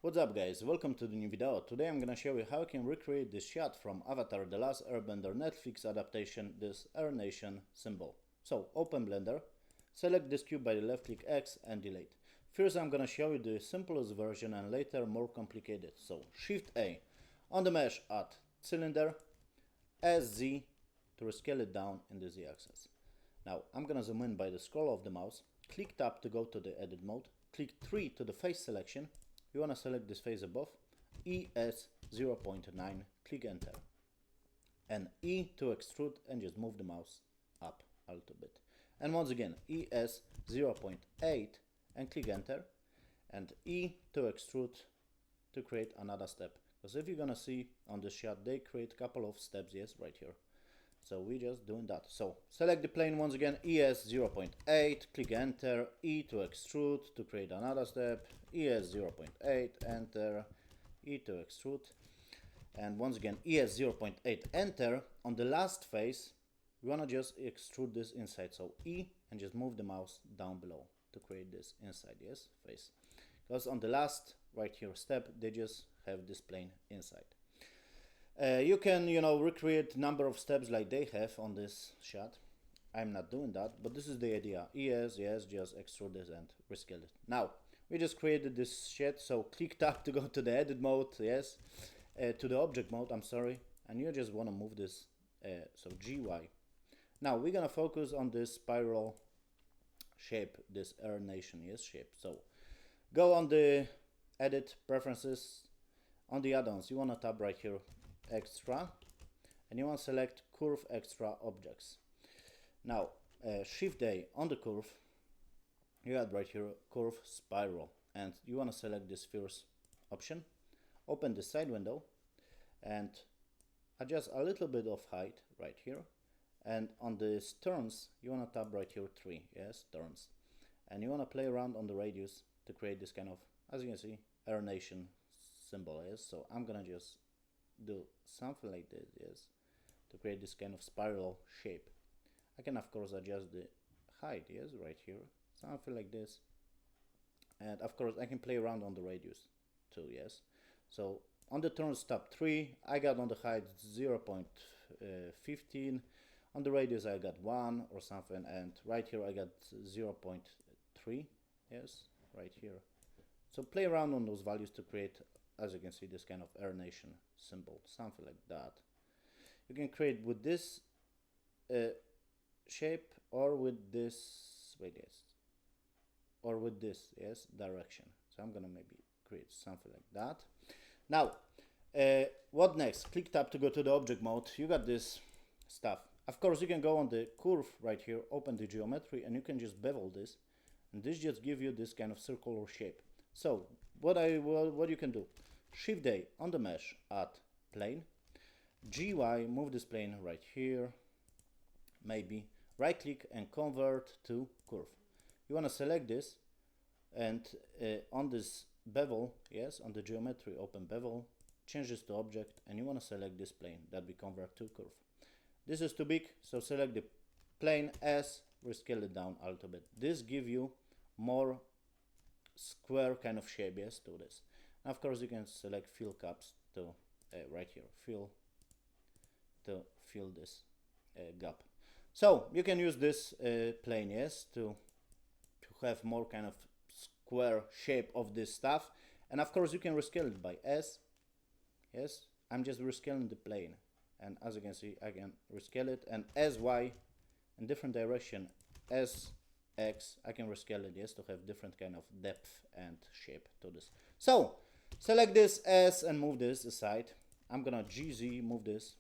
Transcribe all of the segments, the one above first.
What's up guys, welcome to the new video. Today I'm gonna show you how you can recreate this shot from Avatar The Last Airbender Netflix adaptation, this Air Nation symbol. So open Blender, select this cube by the left click X and delete. First I'm gonna show you the simplest version and later more complicated. So Shift A, on the mesh add cylinder, SZ to scale it down in the Z axis. Now I'm gonna zoom in by the scroll of the mouse, click tab to go to the edit mode, click 3 to the face selection. You want to select this face above, ES 0.9, click enter, and E to extrude and just move the mouse up a little bit. And once again, ES 0.8 and click enter, and E to extrude to create another step. Because if you're gonna see on the shot, they create a couple of steps, yes, right here. So we're just doing that. So select the plane once again, ES 0.8, click enter, E to extrude to create another step, ES 0.8, enter, E to extrude, and once again ES 0.8, enter. On the last face, we want to just extrude this inside, so E and just move the mouse down below to create this inside, yes, face. Because on the last right here step, they just have this plane inside. You can, recreate number of steps like they have on this shot. I'm not doing that, but this is the idea. ES, yes, just extrude this and rescale it. Now, we just created this shit, so click tab to go to the edit mode, yes, to the object mode, I'm sorry, and you just want to move this, so GY. Now, we're gonna focus on this spiral shape, this Air Nation, yes, shape. So, go on the edit preferences, on the add-ons, you want to tab right here, extra, and you want to select curve extra objects. Now Shift A on the curve, you add right here curve spiral, and you want to select this first option, open the side window and adjust a little bit of height right here, and on this turns you want to tab right here 3, yes, turns, and you want to play around on the radius to create this kind of, as you can see, Air Nation symbol, yes. So I'm gonna just do something like this, yes, to create this kind of spiral shape. I can of course adjust the height, yes, right here, something like this, and of course I can play around on the radius too, yes. So on the turns tab 3, I got on the height 0.15, on the radius I got 1 or something, and right here I got 0.3, yes, right here. So play around on those values to create, as you can see, this kind of Air Nation symbol, something like that. You can create with this shape or with this, wait, yes, or with this, yes, direction. So I'm gonna maybe create something like that. Now, what next? Click tab to go to the object mode. You got this stuff. Of course, you can go on the curve right here, open the geometry, and you can just bevel this, and this just give you this kind of circular shape. So what you can do? Shift A on the mesh, add plane, GY, move this plane right here, maybe right click and convert to curve. You want to select this, and on this bevel, yes, on the geometry, open bevel, change this to object, and you want to select this plane that we convert to curve. This is too big, so select the plane S, rescale it down a little bit. This give you more square kind of shape, yes, to this. And of course you can select fill caps to right here, fill to fill this gap. So you can use this plane, yes, to have more kind of square shape of this stuff. And of course you can rescale it by S, yes, I'm just rescaling the plane, and as you can see I can rescale it, and SY in different direction, S X, I can rescale it, yes, to have different kind of depth and shape to this. So select this S and move this aside. I'm gonna GZ, move this,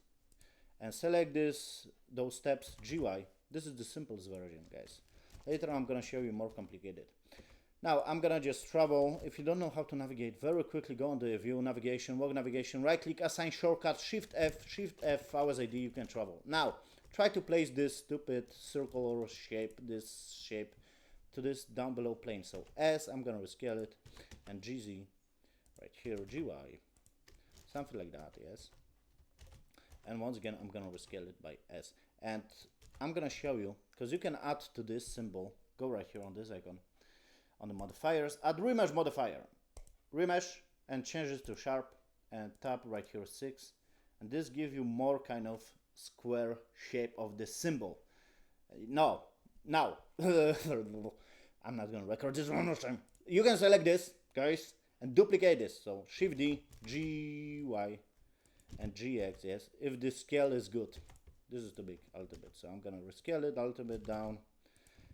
and select those steps GY. This is the simplest version, guys. Later I'm gonna show you more complicated. Now I'm gonna just travel. If you don't know how to navigate, very quickly go on the view, navigation, walk navigation, right click, assign shortcut, Shift F, hours ID, you can travel. Now try to place this stupid circular shape, this shape, to this down below plane. So S, I'm gonna rescale it, and GZ right here, GY, something like that, yes. And once again I'm gonna rescale it by S, and I'm gonna show you, because you can add to this symbol, go right here on this icon, on the modifiers, add remesh modifier. Remesh, and change it to sharp and tap right here 6, and this gives you more kind of square shape of the symbol. Now I'm not gonna record this one more time. You can select this, guys, and duplicate this. So Shift D, G, Y, and GX, yes, if the scale is good. This is too big a little bit, so I'm gonna rescale it a little bit down,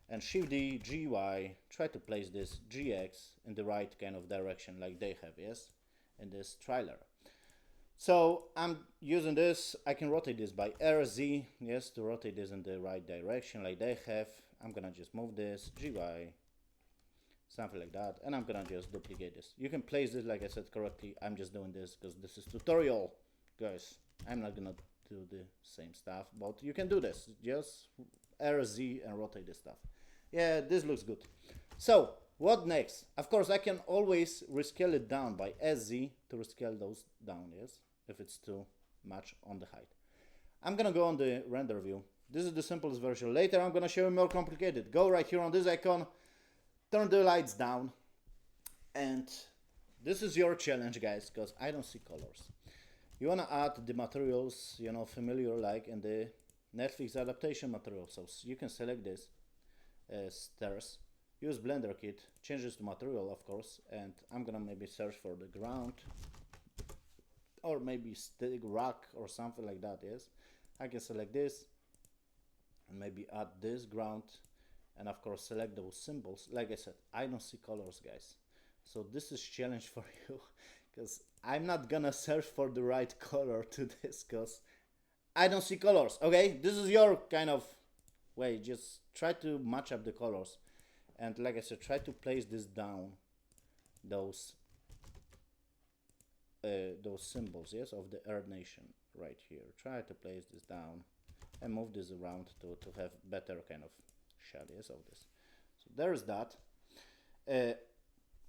and Shift D, G, Y, try to place this GX in the right kind of direction like they have, yes, in this trailer. So I'm using this, I can rotate this by RZ, yes, to rotate this in the right direction like they have. I'm gonna just move this, GY, something like that, and I'm gonna just duplicate this. You can place this like I said correctly. I'm just doing this because this is tutorial, guys. I'm not gonna do the same stuff, but you can do this. Just RZ and rotate this stuff. Yeah, this looks good. So what next? Of course, I can always rescale it down by SZ to rescale those down, yes, if it's too much on the height. I'm gonna go on the render view. This is the simplest version. Later I'm gonna show you more complicated. Go right here on this icon, turn the lights down, and this is your challenge, guys, because I don't see colors. You wanna add the materials, you know, familiar like in the Netflix adaptation material. So you can select this stairs, use Blender kit, change this to material, of course, and I'm gonna maybe search for the ground or maybe stick rock or something like that. Yes, I can select this and maybe add this ground, and of course select those symbols. Like I said, I don't see colors, guys, so this is challenge for you because I'm not gonna search for the right color to this because I don't see colors. Okay, this is your kind of way. Just try to match up the colors, and like I said, try to place this down, those symbols, yes, of the Earth Nation right here. Try to place this down and move this around to have better kind of shot, yes, of this. So there's that.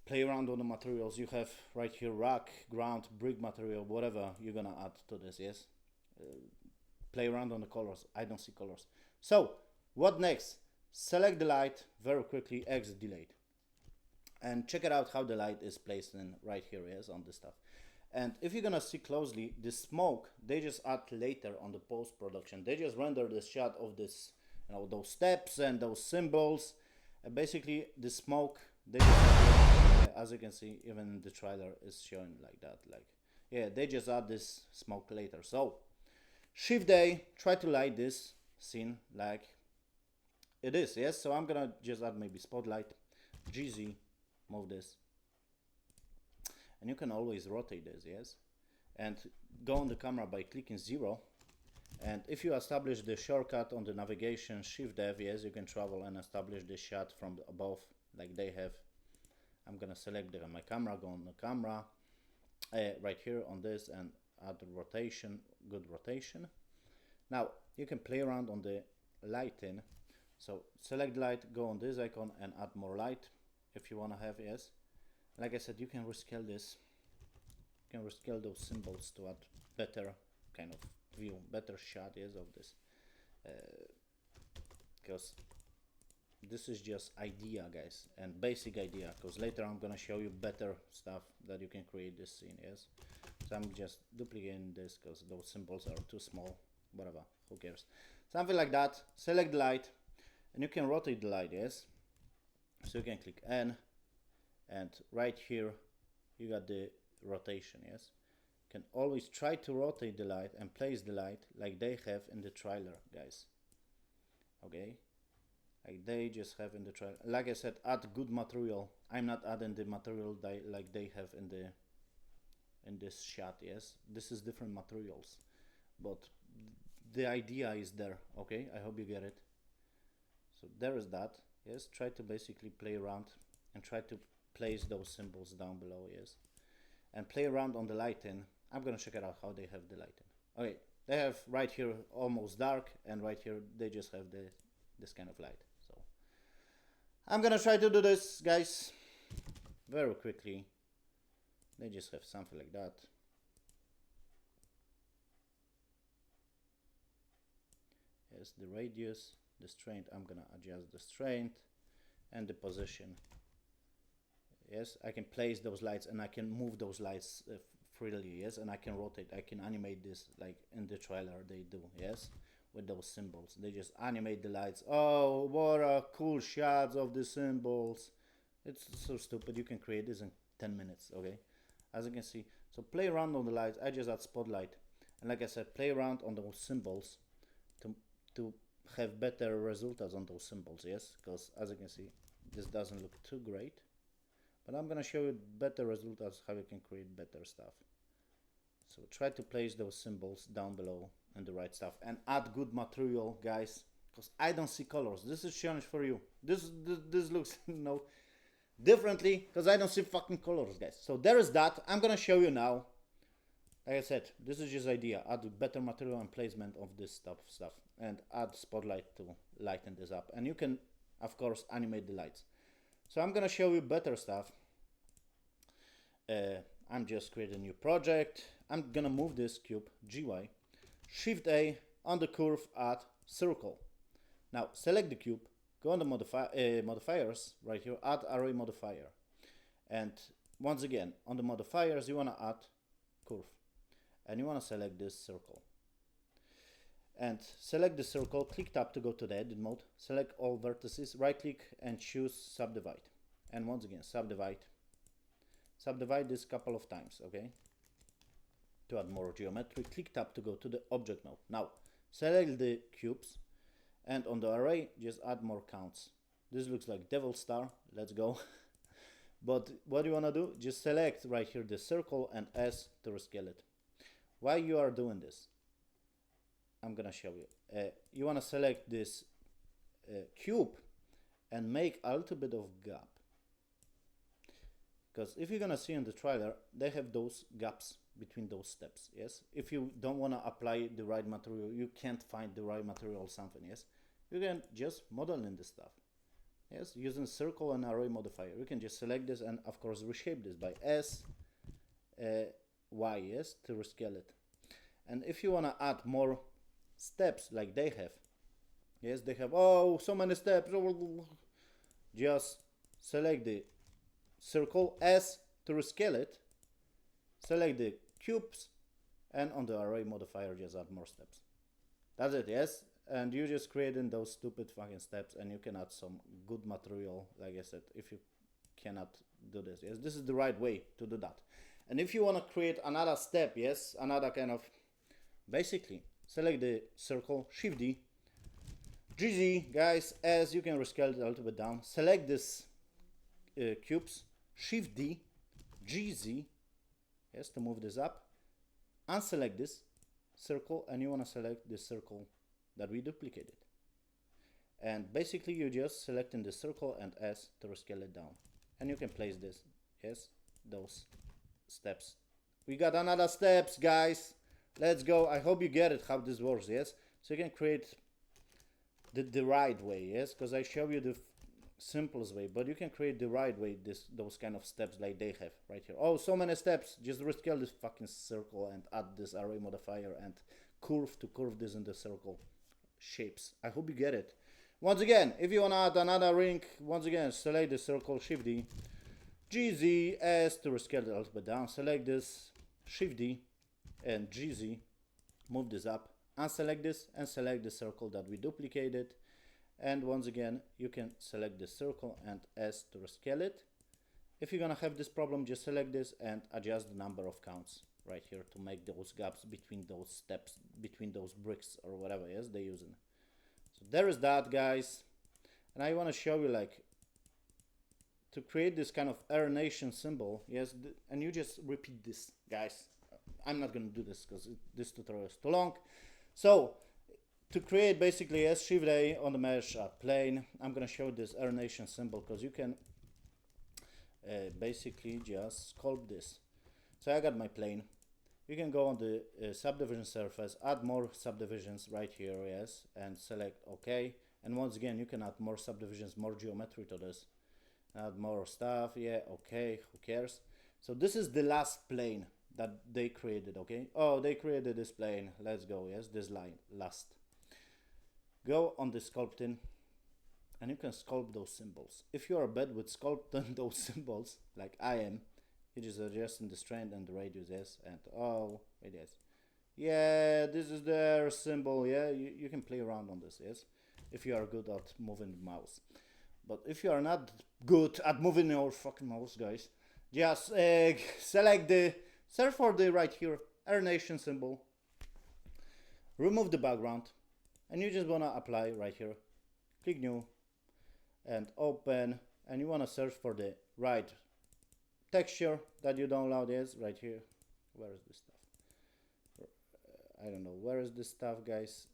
Play around on the materials. You have right here rock, ground, brick material, whatever you're gonna add to this, yes. Play around on the colors. I don't see colors. So what next? Select the light very quickly, exit delayed, and check it out how the light is placed in right here, yes, on this stuff. And if you're gonna see closely, the smoke they just add later on the post-production. They just render the shot of this, you know, those steps and those symbols, and basically the smoke they just, as you can see, even the trailer is showing like that, like, yeah, they just add this smoke later. So Shift A, try to light this scene like it is, yes. So I'm gonna just add maybe spotlight, GZ, move this, and you can always rotate this, yes, and go on the camera by clicking 0. And if you establish the shortcut on the navigation, Shift F, yes, you can travel and establish the shot from above like they have. I'm gonna select my camera, go on the camera, right here on this, and add rotation, good rotation. Now you can play around on the lighting. So select light, go on this icon and add more light if you want to have, yes. Like I said, you can rescale this. You can rescale those symbols to add better kind of view, better shot, yes, of this. Because this is just idea, guys, and basic idea, because later I'm gonna show you better stuff that you can create this scene, yes. So I'm just duplicating this because those symbols are too small, whatever, who cares. Something like that. Select the light, and you can rotate the light, yes. So you can click N, and right here you got the rotation, yes. You can always try to rotate the light and place the light like they have in the trailer, guys. Okay, like they just have in the trailer. Like I said, add good material. I'm not adding the material like they have in this shot, yes. This is different materials, but the idea is there. Okay, I hope you get it. So there is that, yes. Try to basically play around and try to place those symbols down below, yes, and play around on the lighting. I'm gonna check it out how they have the lighting. Okay, they have right here almost dark, and right here they just have this kind of light. So I'm gonna try to do this, guys, very quickly. They just have something like that. Yes, the radius, the strength, I'm gonna adjust the strength, and the position Yes, I can place those lights and I can move those lights freely. Yes, and I can rotate, I can animate this like in the trailer they do. Yes, with those symbols they just animate the lights. Oh, what a cool shots of the symbols. It's so stupid. You can create this in 10 minutes. Okay, as you can see. So play around on the lights. I just add spotlight, and like I said, play around on those symbols to have better results on those symbols. Yes, because as you can see, this doesn't look too great, but I'm gonna show you better results, how you can create better stuff. So try to place those symbols down below and the right stuff, and add good material, guys, because I don't see colors. This is challenge for you. This looks differently because I don't see fucking colors, guys. So there is that. I'm gonna show you now. Like I said, this is just idea. Add better material and placement of this stuff, and add spotlight to lighten this up. And you can, of course, animate the lights. So I'm gonna show you better stuff. I'm just creating a new project. I'm gonna move this cube, GY, Shift A, on the curve, add circle. Now select the cube, go on the modifiers right here, add array modifier. And once again, on the modifiers, you wanna add curve. And you wanna select this circle. And select the circle, click tab to go to the edit mode, select all vertices, right click and choose subdivide. And once again, subdivide this a couple of times, okay? To add more geometry, click tab to go to the object mode. Now, select the cubes, and on the array, just add more counts. This looks like devil star, let's go. But what you wanna do, just select right here the circle and S to rescale it. Why you are doing this? I'm gonna show you. You wanna select this cube and make a little bit of gap. Because if you're gonna see in the trailer, they have those gaps between those steps. Yes, if you don't want to apply the right material, you can't find the right material or something. Yes, you can just model in this stuff. Yes, using circle and array modifier, you can just select this and of course reshape this by S Y, yes, to rescale it. And if you want to add more steps like they have, yes, they have, oh, so many steps, just select the circle S to rescale it, select the cubes, and on the array modifier just add more steps. That's it, yes? And you just creating those stupid fucking steps, and you can add some good material, like I said, if you cannot do this. Yes, this is the right way to do that. And if you want to create another step, yes, another kind of, basically, select the circle, Shift D, GZ, guys, as you can rescale it a little bit down, select this cubes, Shift D, GZ, yes, to move this up, unselect this circle, and you want to select this circle that we duplicated. And basically you just selecting the circle and S to rescale it down, and you can place this, yes, those steps. We got another steps, guys. Let's go. I hope you get it how this works. Yes, so you can create the right way. Yes, because I show you the simplest way, but you can create the right way, those kind of steps like they have right here. Oh, so many steps. Just rescale this fucking circle and add this array modifier and curve to curve this in the circle shapes. I hope you get it. Once again, if you want to add another ring, once again, select the circle, Shift D, GZ, S to rescale it a little bit down, select this, Shift D, and GZ, move this up, unselect this, and select the circle that we duplicated. And once again, you can select the circle and S to rescale it. If you're gonna have this problem, just select this and adjust the number of counts right here to make those gaps between those steps, between those bricks or whatever, yes, they're using. So there is that, guys. And I want to show you, like, to create this kind of Air Nation symbol, yes, and you just repeat this, guys. I'm not gonna do this because this tutorial is too long. So to create basically S Shift A on the mesh plane, I'm gonna show this Air Nation symbol because you can basically just sculpt this. So I got my plane. You can go on the subdivision surface, add more subdivisions right here, yes, and select OK. And once again, you can add more subdivisions, more geometry to this. Add more stuff, yeah, okay, who cares? So this is the last plane that they created, okay? Oh, they created this plane. Let's go, yes, this line, last. Go on the sculpting, and you can sculpt those symbols. If you are bad with sculpting those symbols, like I am, you just adjusting the strength and the radius, yes, and oh, it is. Yeah, this is their symbol, yeah, you can play around on this, yes, if you are good at moving the mouse. But if you are not good at moving your fucking mouse, guys, just search for the right here, Air Nation symbol, remove the background, and you just wanna apply right here. Click new and open, and you wanna search for the right texture that you download is right here. Where is this stuff? I don't know, where is this stuff, guys?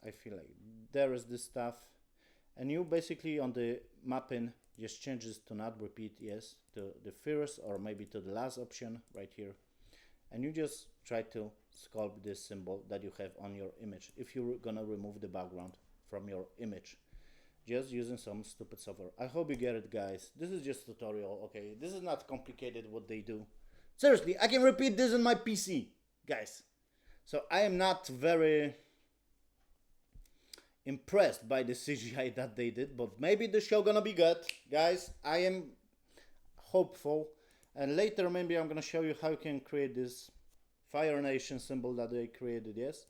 I feel like there is this stuff, and you basically on the mapping just change this to not repeat, yes, to the first or maybe to the last option right here, and you just try to sculpt this symbol that you have on your image if you're gonna remove the background from your image just using some stupid software. I hope you get it, guys. This is just tutorial, okay? This is not complicated what they do. Seriously, I can repeat this on my PC, guys. So I am not very impressed by the CGI that they did, but maybe the show gonna be good, guys. I am hopeful, and later maybe I'm gonna show you how you can create this Fire Nation symbol that they created, yes.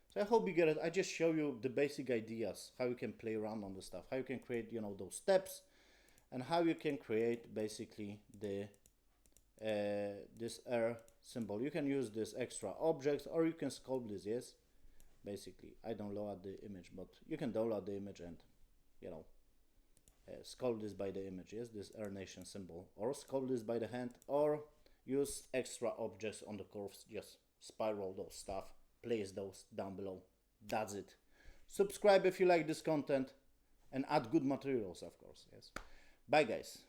So I hope you get it. I just show you the basic ideas, how you can play around on the stuff, how you can create, you know, those steps, and how you can create basically the this air symbol. You can use this extra objects, or you can sculpt this, yes. Basically, I don't download the image, but you can download the image and, you know, sculpt this by the image, yes, this Air Nation symbol, or sculpt this by the hand, or use extra objects on the curves, just spiral those stuff, place those down below. That's it. Subscribe if you like this content, and add good materials, of course, yes. Bye, guys.